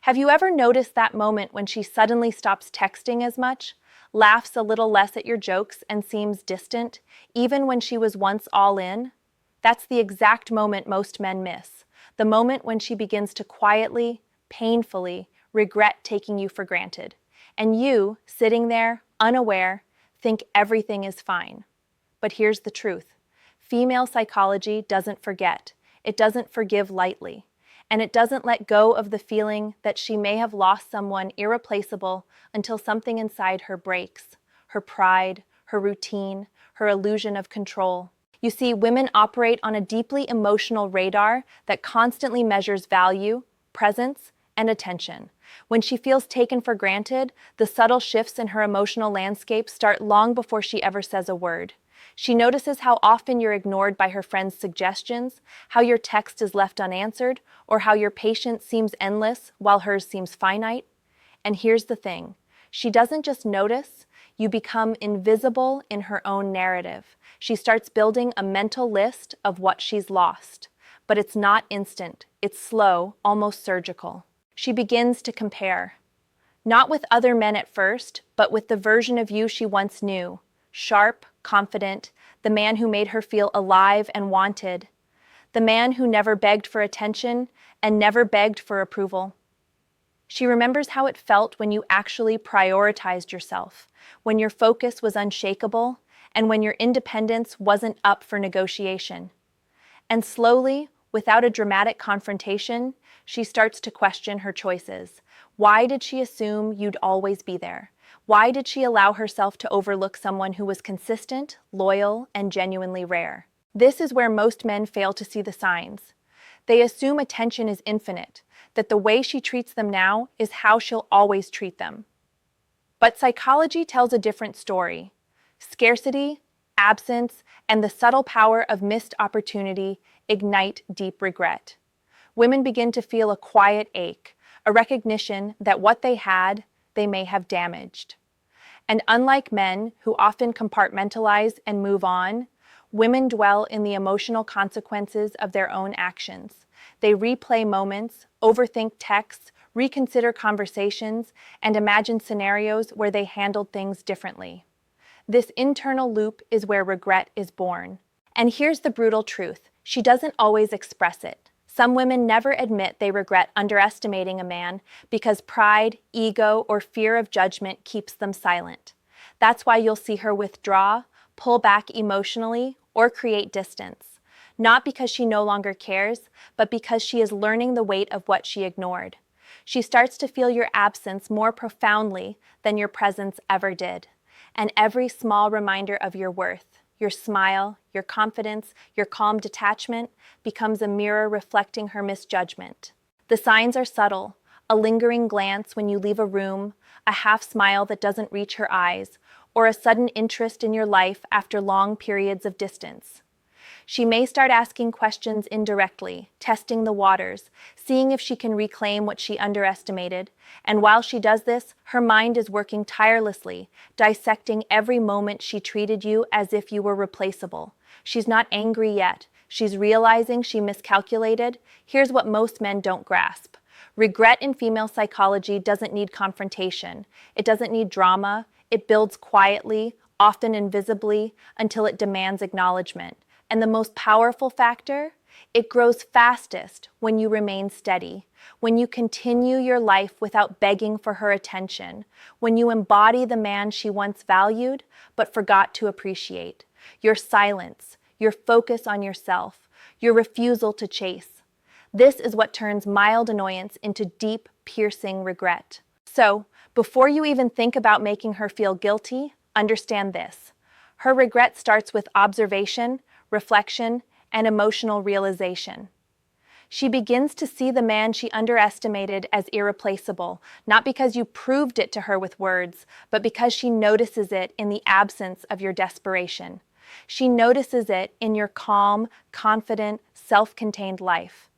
Have you ever noticed that moment when she suddenly stops texting as much, laughs a little less at your jokes, and seems distant, even when she was once all in? That's the exact moment most men miss. The moment when she begins to quietly, painfully, regret taking you for granted. And you, sitting there, unaware, think everything is fine. But here's the truth. Female psychology doesn't forget. It doesn't forgive lightly. And it doesn't let go of the feeling that she may have lost someone irreplaceable until something inside her breaks. Her pride, her routine, her illusion of control. You see, women operate on a deeply emotional radar that constantly measures value, presence, and attention. When she feels taken for granted, the subtle shifts in her emotional landscape start long before she ever says a word. She notices how often you're ignored by her friends' suggestions, how your text is left unanswered, or how your patience seems endless while hers seems finite. And here's the thing. She doesn't just notice, you become invisible in her own narrative. She starts building a mental list of what she's lost. But it's not instant. It's slow, almost surgical. She begins to compare. Not with other men at first, but with the version of you she once knew. Sharp, confident, the man who made her feel alive and wanted. The man who never begged for attention and never begged for approval. She remembers how it felt when you actually prioritized yourself, when your focus was unshakable, and when your independence wasn't up for negotiation. And slowly, without a dramatic confrontation, she starts to question her choices. Why did she assume you'd always be there? Why did she allow herself to overlook someone who was consistent, loyal, and genuinely rare? This is where most men fail to see the signs. They assume attention is infinite, that the way she treats them now is how she'll always treat them. But psychology tells a different story. Scarcity, absence, and the subtle power of missed opportunity ignite deep regret. Women begin to feel a quiet ache, a recognition that what they had, they may have damaged. And unlike men, who often compartmentalize and move on, women dwell in the emotional consequences of their own actions. They replay moments, overthink texts, reconsider conversations, and imagine scenarios where they handled things differently. This internal loop is where regret is born. And here's the brutal truth. She doesn't always express it. Some women never admit they regret underestimating a man because pride, ego, or fear of judgment keeps them silent. That's why you'll see her withdraw, pull back emotionally, or create distance. Not because she no longer cares, but because she is learning the weight of what she ignored. She starts to feel your absence more profoundly than your presence ever did. And every small reminder of your worth, your smile, your confidence, your calm detachment, becomes a mirror reflecting her misjudgment. The signs are subtle: a lingering glance when you leave a room, a half smile that doesn't reach her eyes, or a sudden interest in your life after long periods of distance. She may start asking questions indirectly, testing the waters, seeing if she can reclaim what she underestimated. And while she does this, her mind is working tirelessly, dissecting every moment she treated you as if you were replaceable. She's not angry yet. She's realizing she miscalculated. Here's what most men don't grasp. Regret in female psychology doesn't need confrontation. It doesn't need drama. It builds quietly, often invisibly, until it demands acknowledgement. And the most powerful factor? It grows fastest when you remain steady, when you continue your life without begging for her attention, when you embody the man she once valued but forgot to appreciate. Your silence, your focus on yourself, your refusal to chase. This is what turns mild annoyance into deep, piercing regret. So, before you even think about making her feel guilty, understand this. Her regret starts with observation, reflection, and emotional realization. She begins to see the man she underestimated as irreplaceable, not because you proved it to her with words, but because she notices it in the absence of your desperation. She notices it in your calm, confident, self-contained life.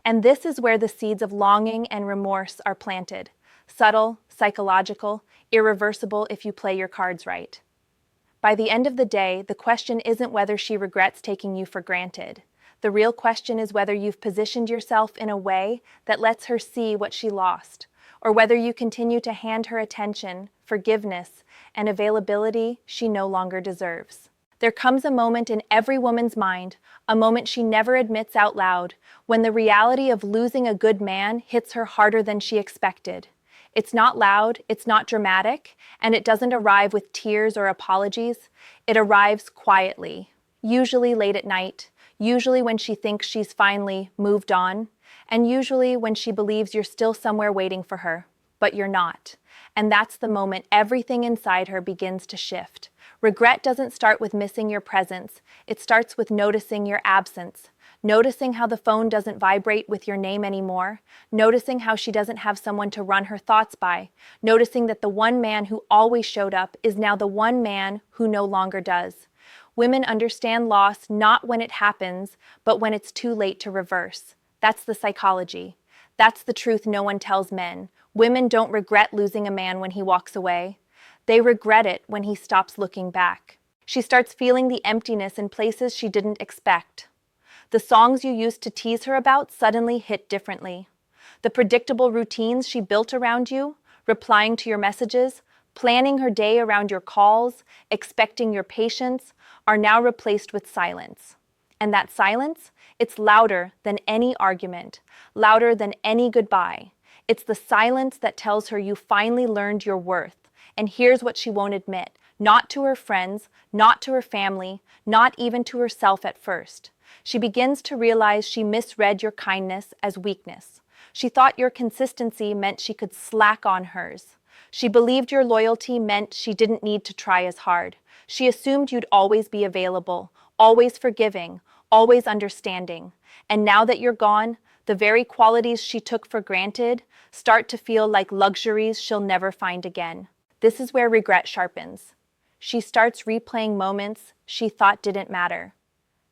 And this is where the seeds of longing and remorse are planted. Subtle, psychological, irreversible if you play your cards right. By the end of the day, the question isn't whether she regrets taking you for granted. The real question is whether you've positioned yourself in a way that lets her see what she lost, or whether you continue to hand her attention, forgiveness, and availability she no longer deserves. There comes a moment in every woman's mind, a moment she never admits out loud, when the reality of losing a good man hits her harder than she expected. It's not loud, it's not dramatic, and it doesn't arrive with tears or apologies. It arrives quietly, usually late at night, usually when she thinks she's finally moved on, and usually when she believes you're still somewhere waiting for her, but you're not. And that's the moment everything inside her begins to shift. Regret doesn't start with missing your presence. It starts with noticing your absence. Noticing how the phone doesn't vibrate with your name anymore. Noticing how she doesn't have someone to run her thoughts by. Noticing that the one man who always showed up is now the one man who no longer does. Women understand loss not when it happens, but when it's too late to reverse. That's the psychology. That's the truth no one tells men. Women don't regret losing a man when he walks away. They regret it when he stops looking back. She starts feeling the emptiness in places she didn't expect. The songs you used to tease her about suddenly hit differently. The predictable routines she built around you, replying to your messages, planning her day around your calls, expecting your patience, are now replaced with silence. And that silence, it's louder than any argument, louder than any goodbye. It's the silence that tells her you finally learned your worth. And here's what she won't admit, not to her friends, not to her family, not even to herself at first. She begins to realize she misread your kindness as weakness. She thought your consistency meant she could slack on hers. She believed your loyalty meant she didn't need to try as hard. She assumed you'd always be available, always forgiving, always understanding. And now that you're gone, the very qualities she took for granted start to feel like luxuries she'll never find again. This is where regret sharpens. She starts replaying moments she thought didn't matter.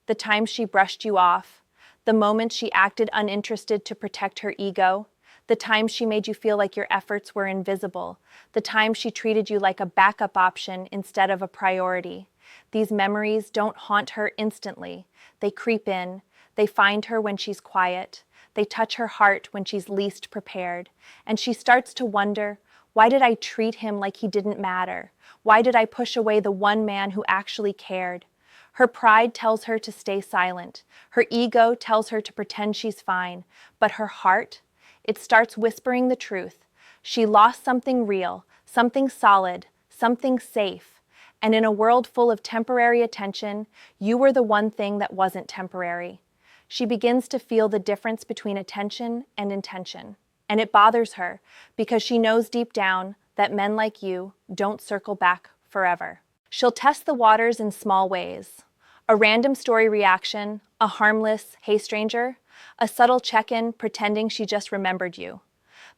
The times she brushed you off, the moments she acted uninterested to protect her ego, the times she made you feel like your efforts were invisible, the times she treated you like a backup option instead of a priority. These memories don't haunt her instantly. They creep in. They find her when she's quiet. They touch her heart when she's least prepared. And she starts to wonder, why did I treat him like he didn't matter? Why did I push away the one man who actually cared? Her pride tells her to stay silent. Her ego tells her to pretend she's fine. But her heart, it starts whispering the truth. She lost something real, something solid, something safe. And in a world full of temporary attention, you were the one thing that wasn't temporary. She begins to feel the difference between attention and intention. And it bothers her because she knows deep down that men like you don't circle back forever. She'll test the waters in small ways. A random story reaction, a harmless, "Hey stranger," a subtle check-in pretending she just remembered you.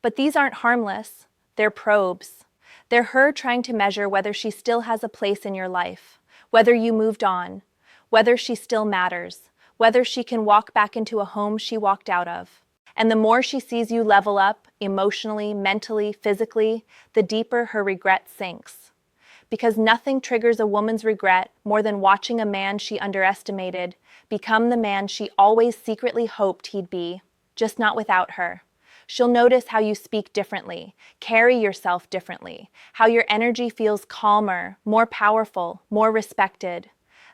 But these aren't harmless, they're probes. They're her trying to measure whether she still has a place in your life, whether you moved on, whether she still matters, whether she can walk back into a home she walked out of. And the more she sees you level up, emotionally, mentally, physically, the deeper her regret sinks. Because nothing triggers a woman's regret more than watching a man she underestimated become the man she always secretly hoped he'd be, just not without her. She'll notice how you speak differently, carry yourself differently, how your energy feels calmer, more powerful, more respected.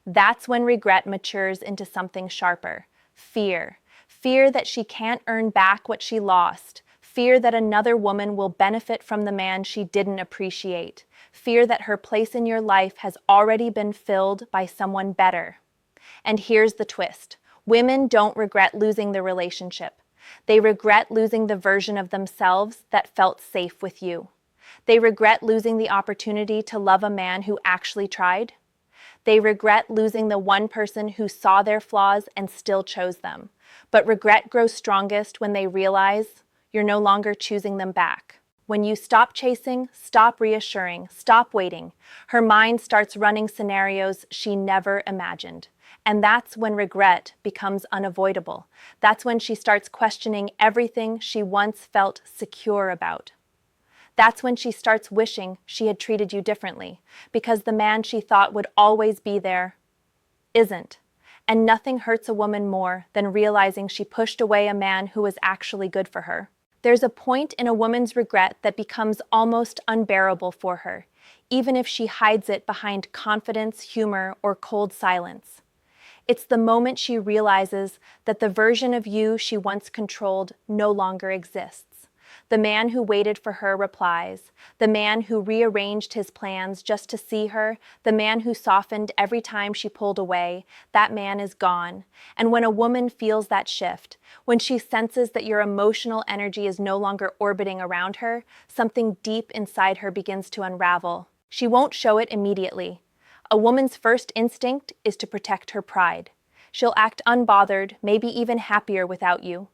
That's when regret matures into something sharper. Fear. Fear that she can't earn back what she lost. Fear that another woman will benefit from the man she didn't appreciate. Fear that her place in your life has already been filled by someone better. And here's the twist. Women don't regret losing the relationship. They regret losing the version of themselves that felt safe with you. They regret losing the opportunity to love a man who actually tried. They regret losing the one person who saw their flaws and still chose them. But regret grows strongest when they realize you're no longer choosing them back. When you stop chasing, stop reassuring, stop waiting, her mind starts running scenarios she never imagined. And that's when regret becomes unavoidable. That's when she starts questioning everything she once felt secure about. That's when she starts wishing she had treated you differently, because the man she thought would always be there isn't. And nothing hurts a woman more than realizing she pushed away a man who was actually good for her. There's a point in a woman's regret that becomes almost unbearable for her, even if she hides it behind confidence, humor, or cold silence. It's the moment she realizes that the version of you she once controlled no longer exists. The man who waited for her replies, the man who rearranged his plans just to see her, the man who softened every time she pulled away, that man is gone. And when a woman feels that shift, when she senses that your emotional energy is no longer orbiting around her, something deep inside her begins to unravel. She won't show it immediately. A woman's first instinct is to protect her pride. She'll act unbothered, maybe even happier without you.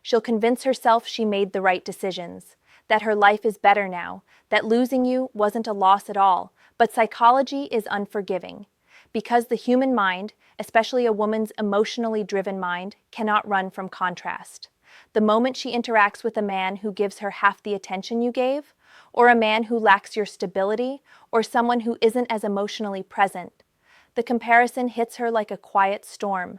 She'll convince herself she made the right decisions, that her life is better now, that losing you wasn't a loss at all. But psychology is unforgiving, because the human mind, especially a woman's emotionally driven mind, cannot run from contrast. The moment she interacts with a man who gives her half the attention you gave, or a man who lacks your stability, or someone who isn't as emotionally present, the comparison hits her like a quiet storm.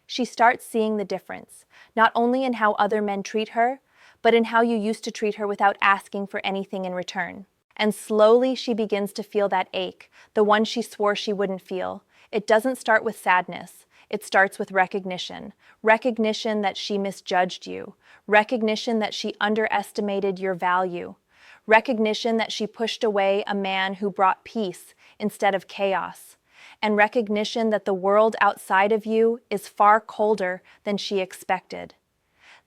She starts seeing the difference, not only in how other men treat her, but in how you used to treat her without asking for anything in return. And slowly she begins to feel that ache, the one she swore she wouldn't feel. It doesn't start with sadness. It starts with recognition. Recognition that she misjudged you. Recognition that she underestimated your value. Recognition that she pushed away a man who brought peace instead of chaos. And recognition that the world outside of you is far colder than she expected.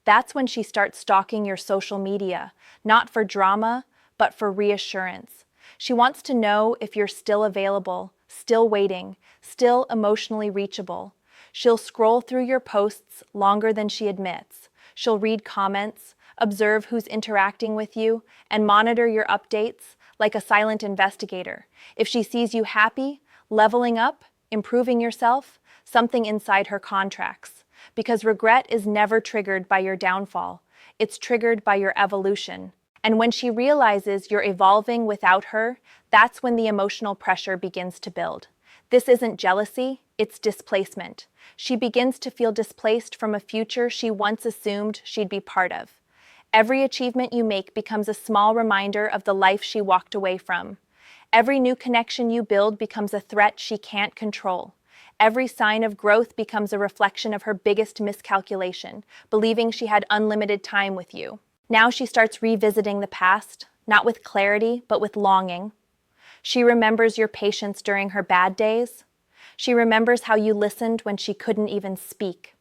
That's when she starts stalking your social media, not for drama, but for reassurance. She wants to know if you're still available, still waiting, still emotionally reachable. She'll scroll through your posts longer than she admits. She'll read comments, observe who's interacting with you, and monitor your updates like a silent investigator. If she sees you happy, leveling up, improving yourself, something inside her contracts. Because regret is never triggered by your downfall. It's triggered by your evolution. And when she realizes you're evolving without her, that's when the emotional pressure begins to build. This isn't jealousy, it's displacement. She begins to feel displaced from a future she once assumed she'd be part of. Every achievement you make becomes a small reminder of the life she walked away from. Every new connection you build becomes a threat she can't control. Every sign of growth becomes a reflection of her biggest miscalculation, believing she had unlimited time with you. Now she starts revisiting the past, not with clarity, but with longing. She remembers your patience during her bad days. She remembers how you listened when she couldn't even speak.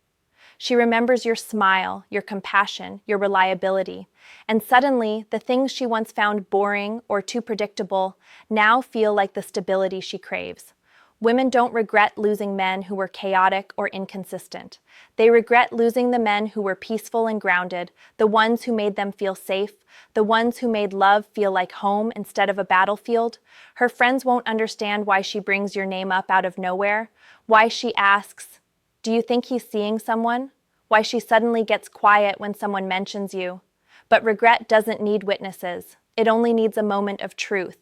She remembers your smile, your compassion, your reliability. And suddenly, the things she once found boring or too predictable now feel like the stability she craves. Women don't regret losing men who were chaotic or inconsistent. They regret losing the men who were peaceful and grounded, the ones who made them feel safe, the ones who made love feel like home instead of a battlefield. Her friends won't understand why she brings your name up out of nowhere, why she asks, "Do you think he's seeing someone?" Why she suddenly gets quiet when someone mentions you. But regret doesn't need witnesses. It only needs a moment of truth.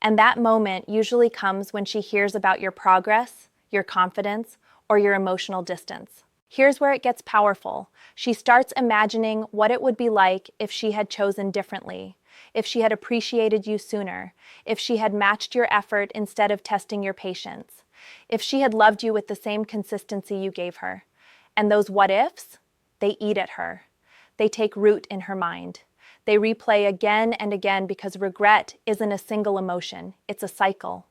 And that moment usually comes when she hears about your progress, your confidence, or your emotional distance. Here's where it gets powerful. She starts imagining what it would be like if she had chosen differently, if she had appreciated you sooner, if she had matched your effort instead of testing your patience, if she had loved you with the same consistency you gave her. And those what-ifs, they eat at her. They take root in her mind. They replay again and again because regret isn't a single emotion, it's a cycle.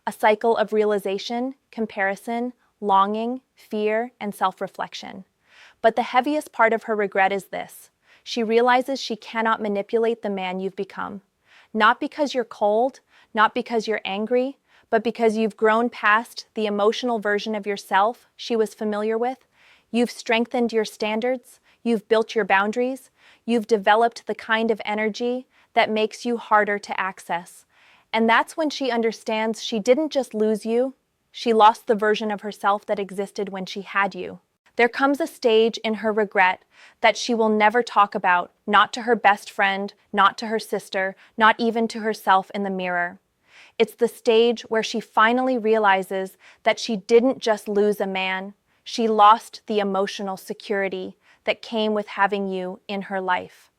A cycle of realization, comparison, longing, fear, and self-reflection. But the heaviest part of her regret is this. She realizes she cannot manipulate the man you've become. Not because you're cold, not because you're angry, but because you've grown past the emotional version of yourself she was familiar with. You've strengthened your standards, you've built your boundaries, you've developed the kind of energy that makes you harder to access. And that's when she understands she didn't just lose you, she lost the version of herself that existed when she had you. There comes a stage in her regret that she will never talk about, not to her best friend, not to her sister, not even to herself in the mirror. It's the stage where she finally realizes that she didn't just lose a man, she lost the emotional security that came with having you in her life.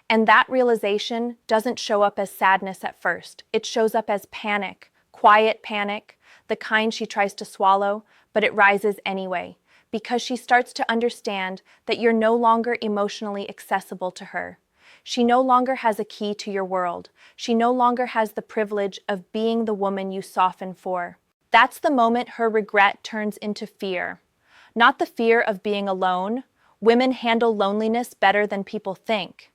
And that realization doesn't show up as sadness at first. It shows up as panic, quiet panic, the kind she tries to swallow, but it rises anyway, because she starts to understand that you're no longer emotionally accessible to her. She no longer has a key to your world. She no longer has the privilege of being the woman you soften for. That's the moment her regret turns into fear. Not the fear of being alone. Women handle loneliness better than people think.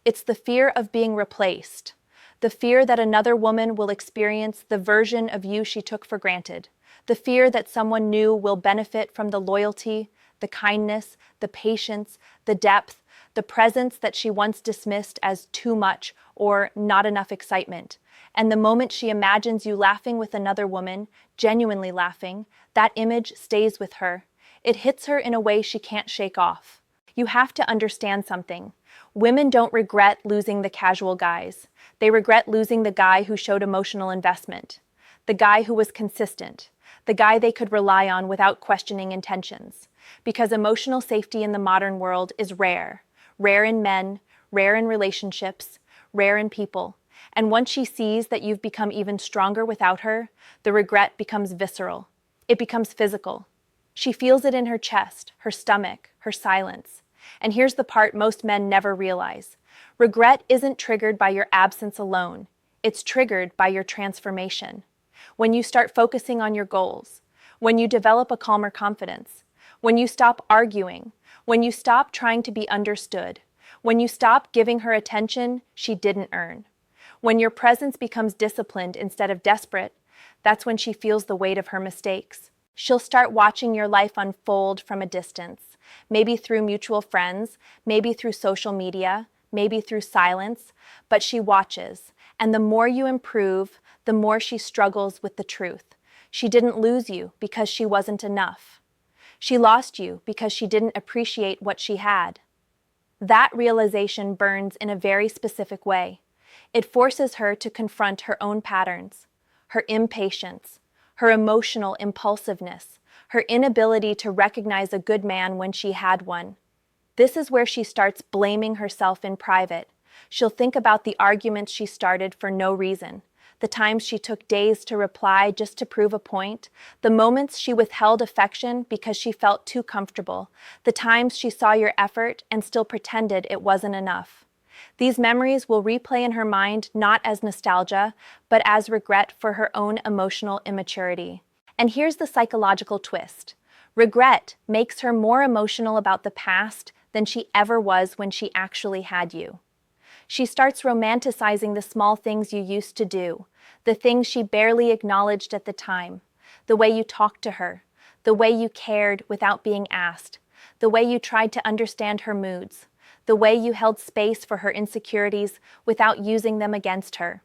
It's the fear of being replaced. The fear that another woman will experience the version of you she took for granted. The fear that someone new will benefit from the loyalty, the kindness, the patience, the depth, the presence that she once dismissed as too much or not enough excitement. And the moment she imagines you laughing with another woman, genuinely laughing, that image stays with her. It hits her in a way she can't shake off. You have to understand something. Women don't regret losing the casual guys. They regret losing the guy who showed emotional investment, the guy who was consistent, the guy they could rely on without questioning intentions. Because emotional safety in the modern world is rare. Rare in men, rare in relationships, rare in people. And once she sees that you've become even stronger without her, the regret becomes visceral. It becomes physical. She feels it in her chest, her stomach, her silence. And here's the part most men never realize. Regret isn't triggered by your absence alone. It's triggered by your transformation. When you start focusing on your goals, when you develop a calmer confidence, when you stop arguing, when you stop trying to be understood, when you stop giving her attention she didn't earn, when your presence becomes disciplined instead of desperate, that's when she feels the weight of her mistakes. She'll start watching your life unfold from a distance, maybe through mutual friends, maybe through social media, maybe through silence, but she watches. And the more you improve, the more she struggles with the truth. She didn't lose you because she wasn't enough. She lost you because she didn't appreciate what she had. That realization burns in a very specific way. It forces her to confront her own patterns, her impatience, her emotional impulsiveness, her inability to recognize a good man when she had one. This is where she starts blaming herself in private. She'll think about the arguments she started for no reason, the times she took days to reply just to prove a point, the moments she withheld affection because she felt too comfortable, the times she saw your effort and still pretended it wasn't enough. These memories will replay in her mind not as nostalgia, but as regret for her own emotional immaturity. And here's the psychological twist. Regret makes her more emotional about the past than she ever was when she actually had you. She starts romanticizing the small things you used to do, the things she barely acknowledged at the time, the way you talked to her, the way you cared without being asked, the way you tried to understand her moods, the way you held space for her insecurities without using them against her.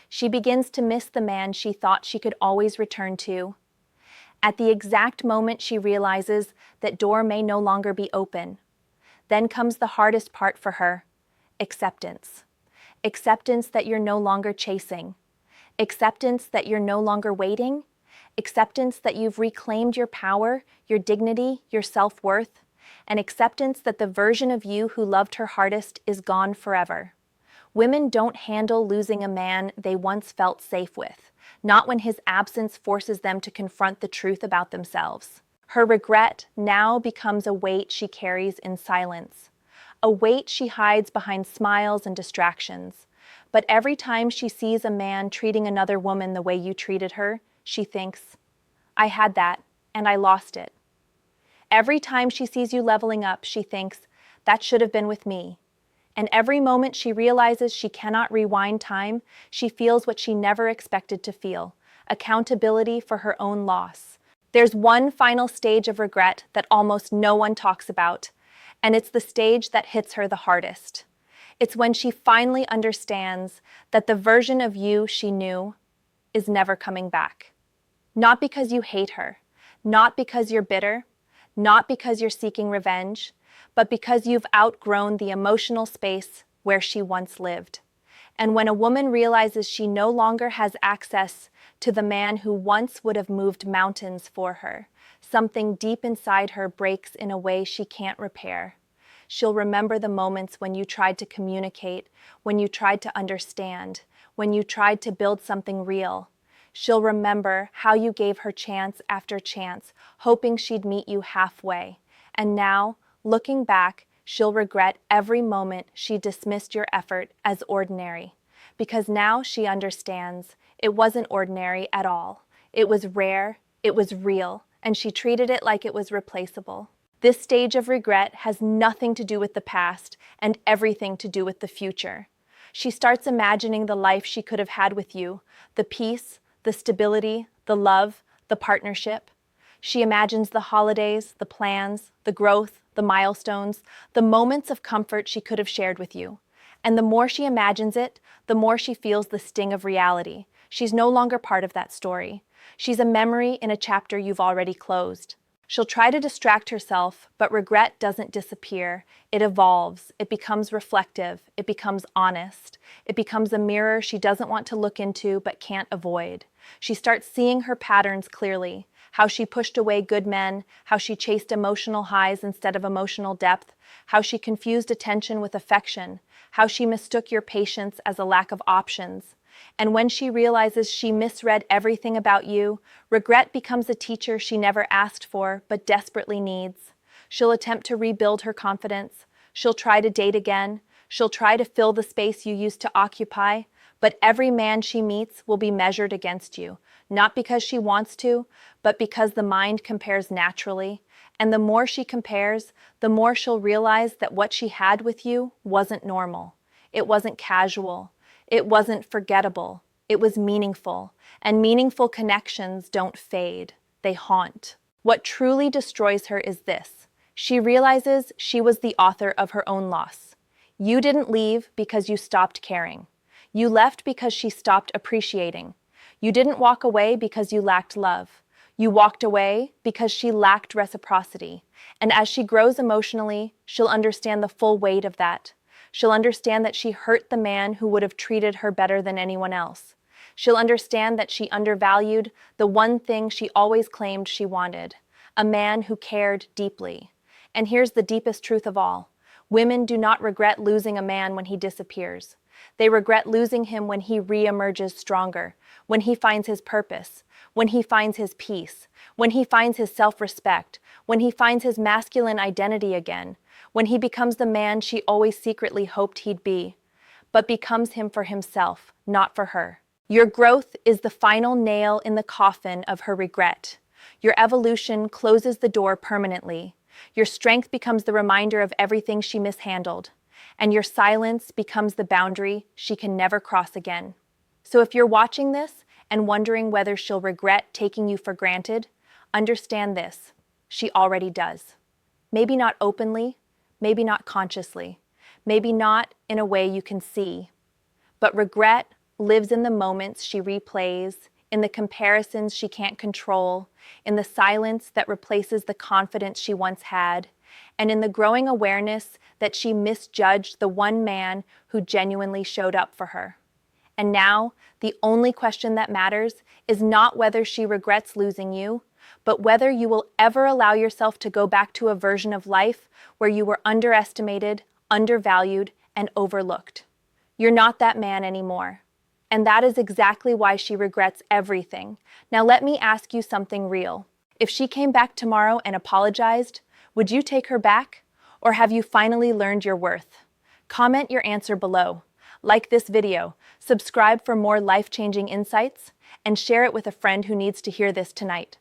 She begins to miss the man she thought she could always return to. At the exact moment she realizes that door may no longer be open, then comes the hardest part for her, acceptance. Acceptance that you're no longer chasing. Acceptance that you're no longer waiting. Acceptance that you've reclaimed your power, your dignity, your self-worth. And acceptance that the version of you who loved her hardest is gone forever. Women don't handle losing a man they once felt safe with, not when his absence forces them to confront the truth about themselves. Her regret now becomes a weight she carries in silence, a weight she hides behind smiles and distractions. But every time she sees a man treating another woman the way you treated her, she thinks, I had that, and I lost it. Every time she sees you leveling up, she thinks, that should have been with me. And every moment she realizes she cannot rewind time, she feels what she never expected to feel, accountability for her own loss. There's one final stage of regret that almost no one talks about, and it's the stage that hits her the hardest. It's when she finally understands that the version of you she knew is never coming back. Not because you hate her, not because you're bitter, not because you're seeking revenge, but because you've outgrown the emotional space where she once lived. And when a woman realizes she no longer has access to the man who once would have moved mountains for her, something deep inside her breaks in a way she can't repair. She'll remember the moments when you tried to communicate, when you tried to understand, when you tried to build something real. She'll remember how you gave her chance after chance, hoping she'd meet you halfway. And now, looking back, she'll regret every moment she dismissed your effort as ordinary. Because now she understands it wasn't ordinary at all. It was rare, it was real, and she treated it like it was replaceable. This stage of regret has nothing to do with the past and everything to do with the future. She starts imagining the life she could have had with you, the peace, the stability, the love, the partnership. She imagines the holidays, the plans, the growth, the milestones, the moments of comfort she could have shared with you. And the more she imagines it, the more she feels the sting of reality. She's no longer part of that story. She's a memory in a chapter you've already closed. She'll try to distract herself, but regret doesn't disappear. It evolves. It becomes reflective. It becomes honest. It becomes a mirror she doesn't want to look into but can't avoid. She starts seeing her patterns clearly, how she pushed away good men, how she chased emotional highs instead of emotional depth, how she confused attention with affection, how she mistook your patience as a lack of options. And when she realizes she misread everything about you, regret becomes a teacher she never asked for but desperately needs. She'll attempt to rebuild her confidence. She'll try to date again. She'll try to fill the space you used to occupy. But every man she meets will be measured against you, not because she wants to, but because the mind compares naturally. And the more she compares, the more she'll realize that what she had with you wasn't normal. It wasn't casual. It wasn't forgettable. It was meaningful. And meaningful connections don't fade. They haunt. What truly destroys her is this. She realizes she was the author of her own loss. You didn't leave because you stopped caring. You left because she stopped appreciating. You didn't walk away because you lacked love. You walked away because she lacked reciprocity. And as she grows emotionally, she'll understand the full weight of that. She'll understand that she hurt the man who would have treated her better than anyone else. She'll understand that she undervalued the one thing she always claimed she wanted, a man who cared deeply. And here's the deepest truth of all. Women do not regret losing a man when he disappears. They regret losing him when he re-emerges stronger, when he finds his purpose, when he finds his peace, when he finds his self-respect, when he finds his masculine identity again, when he becomes the man she always secretly hoped he'd be, but becomes him for himself, not for her. Your growth is the final nail in the coffin of her regret. Your evolution closes the door permanently. Your strength becomes the reminder of everything she mishandled, and your silence becomes the boundary she can never cross again. So if you're watching this and wondering whether she'll regret taking you for granted, understand this: she already does. Maybe not openly, maybe not consciously, maybe not in a way you can see, but regret lives in the moments she replays, in the comparisons she can't control, in the silence that replaces the confidence she once had, and in the growing awareness that she misjudged the one man who genuinely showed up for her. And now, the only question that matters is not whether she regrets losing you, but whether you will ever allow yourself to go back to a version of life where you were underestimated, undervalued, and overlooked. You're not that man anymore. And that is exactly why she regrets everything. Now let me ask you something real. If she came back tomorrow and apologized, would you take her back? Or have you finally learned your worth? Comment your answer below. Like this video, subscribe for more life-changing insights, and share it with a friend who needs to hear this tonight.